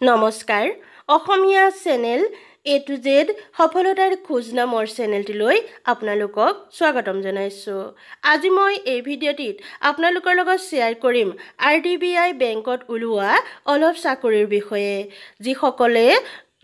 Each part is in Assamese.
নমস্কাৰ অসমীয়া চেনেল A to Z সফলতাৰ খোজ নামৰ চেনেলটিলৈ আপোনালোকক স্বাগতম জনাইছোঁ। আজি মই এই ভিডিঅ'টিত আপোনালোকৰ লগত শ্বেয়াৰ কৰিম RDBI বেংকত ওলোৱা অলপ চাকৰিৰ বিষয়ে। যিসকলে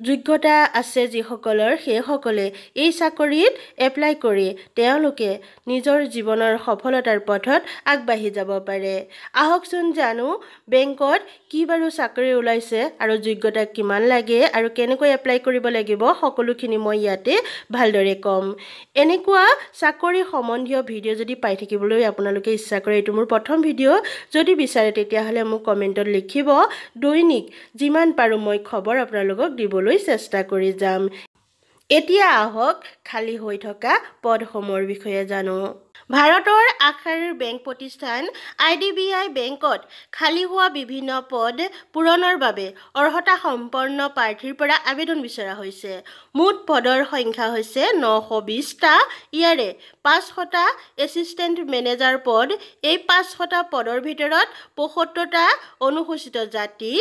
যোগ্যতা আছে যিসকলৰ সেইসকলে এই চাকৰিত এপ্লাই কৰি তেওঁলোকে নিজৰ জীৱনৰ সফলতাৰ পথত আগবাঢ়ি যাব পাৰে। আহকচোন জানো বেংকত কি বাৰু চাকৰি ওলাইছে আৰু যোগ্যতা কিমান লাগে আৰু কেনেকৈ এপ্লাই কৰিব লাগিব সকলোখিনি মই ইয়াতে ভালদৰে ক'ম। এনেকুৱা চাকৰি সম্বন্ধীয় ভিডিঅ' যদি পাই থাকিবলৈ আপোনালোকে ইচ্ছা কৰে, এইটো মোৰ প্ৰথম ভিডিঅ', যদি বিচাৰে তেতিয়াহ'লে মোক কমেণ্টত লিখিব। দৈনিক যিমান পাৰোঁ মই খবৰ আপোনালোকক দিবলৈ চেষ্টা কৰি যাম। এতিয়া আহক খালী হৈ থকা পদসমূহৰ বিষয়ে জানো। ভাৰতৰ আগশাৰীৰ বেংক প্ৰতিষ্ঠান RDBI বেংকত খালী হোৱা বিভিন্ন পদ পূৰণৰ বাবে অৰ্হতা সম্পন্ন প্ৰাৰ্থীৰ পৰা আবেদন বিচৰা হৈছে। মুঠ পদৰ সংখ্যা হৈছে 920টা। ইয়াৰে 500টা এছিষ্টেণ্ট মেনেজাৰ পদ। এই 500টা পদৰ ভিতৰত 75টা অনুসূচিত জাতি,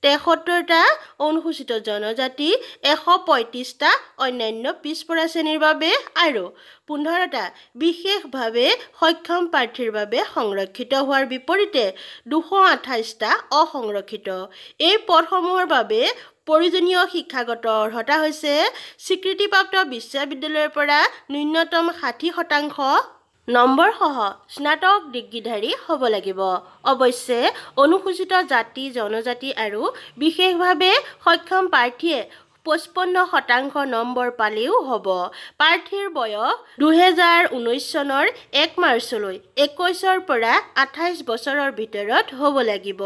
73টা অনুসূচিত জনজাতি, 135টা অন্যান্য পিছপৰা শ্ৰেণীৰ বাবে আৰু 15টা বিশেষভাৱে সক্ষম প্ৰাৰ্থীৰ বাবে সংৰক্ষিত হোৱাৰ বিপৰীতে 228টা অসংৰক্ষিত। এই পদসমূহৰ বাবে প্ৰয়োজনীয় শিক্ষাগত অৰ্হতা হৈছে স্বীকৃতিপ্ৰাপ্ত বিশ্ববিদ্যালয়ৰ পৰা ন্যূনতম 60% নম্বৰ সহ স্নাতক ডিগ্ৰীধাৰী হ'ব লাগিব। অৱশ্যে অনুসূচিত জাতি, জনজাতি আৰু বিশেষভাৱে সক্ষম প্ৰাৰ্থীয়ে 55% নম্বৰ পালেও হ'ব। প্ৰাৰ্থীৰ বয়স 2019 চনৰ 1 মাৰ্চলৈ 21ৰ পৰা 28 বছৰৰ ভিতৰত হ'ব লাগিব।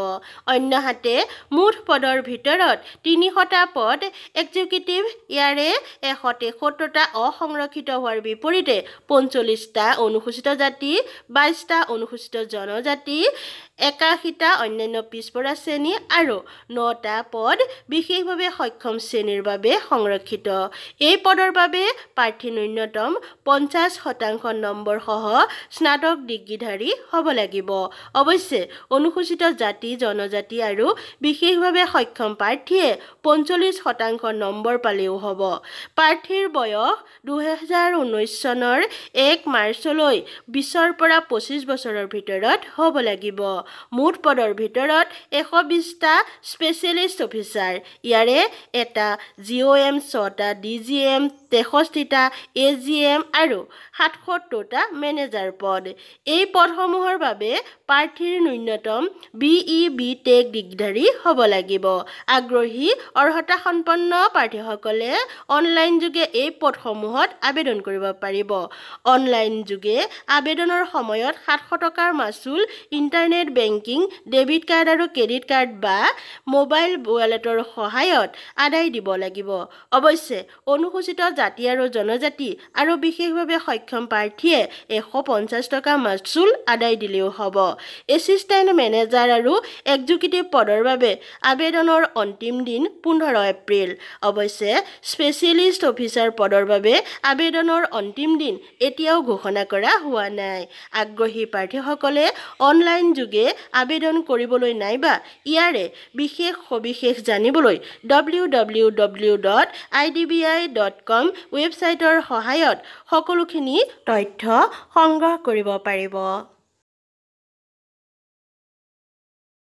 অন্যহাতে মুঠ পদৰ ভিতৰত 300টা পদ এক্সিকিউটিভ। ইয়াৰে 173টা অসংৰক্ষিত হোৱাৰ বিপৰীতে 45টা অনুসূচিত জাতি, 22টা অনুসূচিত জনজাতি, 81টা অন্যান্য পিছপৰা শ্ৰেণী আৰু 9টা পদ বিশেষভাৱে সক্ষম শ্ৰেণীৰ বাবে সংৰক্ষিত। এই পদৰ বাবে প্ৰাৰ্থী ন্যূনতম 50% নম্বৰ সহ স্নাতক ডিগ্ৰীধাৰী হ'ব লাগিব। অৱশ্যে অনুসূচিত জাতি, জনজাতি আৰু বিশেষভাৱে সক্ষম প্ৰাৰ্থীয়ে 45% নম্বৰ পালেও হ'ব। প্ৰাৰ্থীৰ বয়স 2019 চনৰ 1 মাৰ্চলৈ 20ৰ পৰা 25 বছৰৰ ভিতৰত হ'ব লাগিব। মুঠ পদৰ ভিতৰত 120টা স্পেচিয়েলিষ্ট অফিচাৰ। ইয়াৰে 1টা GOM, 6টা DGM, 63টা AGM আৰু 77টা মেনেজাৰ পদ। এই পদসমূহৰ বাবে প্ৰাৰ্থীৰ ন্যূনতম BE BTech ডিগ্ৰীধাৰী হ'ব লাগিব। আগ্ৰহী অৰ্হতা সম্পন্ন প্ৰাৰ্থীসকলে অনলাইন যোগে এই পদসমূহত আবেদন কৰিব পাৰিব। অনলাইন যোগে আবেদনৰ সময়ত 700 টকাৰ মাচুল ইণ্টাৰনেট বেংকিং, ডেবিট কাৰ্ড আৰু ক্ৰেডিট কাৰ্ড বা মোবাইল ৱালেটৰ সহায়ত আদায় দিব লাগিব। অৱশ্যে অনুসূচিত জাতি আৰু জনজাতি আৰু বিশেষভাৱে সক্ষম প্ৰাৰ্থীয়ে 150 টকা মাচুল আদায় দিলেও হ'ব। এছিষ্টেণ্ট মেনেজাৰ আৰু এক্সিকিউটিভ পদৰ বাবে আবেদনৰ অন্তিম দিন 15 এপ্ৰিল। অৱশ্যে স্পেচিয়েলিষ্ট অফিচাৰ পদৰ বাবে আবেদনৰ অন্তিম দিন এতিয়াও ঘোষণা কৰা হোৱা নাই। আগ্ৰহী প্ৰাৰ্থীসকলে অনলাইন যোগে আবেদন কৰিবলৈ নাইবা ইয়াৰে বিশেষ সবিশেষ জানিবলৈ www.idbi.com ৱেবছাইটৰ সহায়ত সকলোখিনি তথ্য সংগ্ৰহ কৰিব পাৰিব।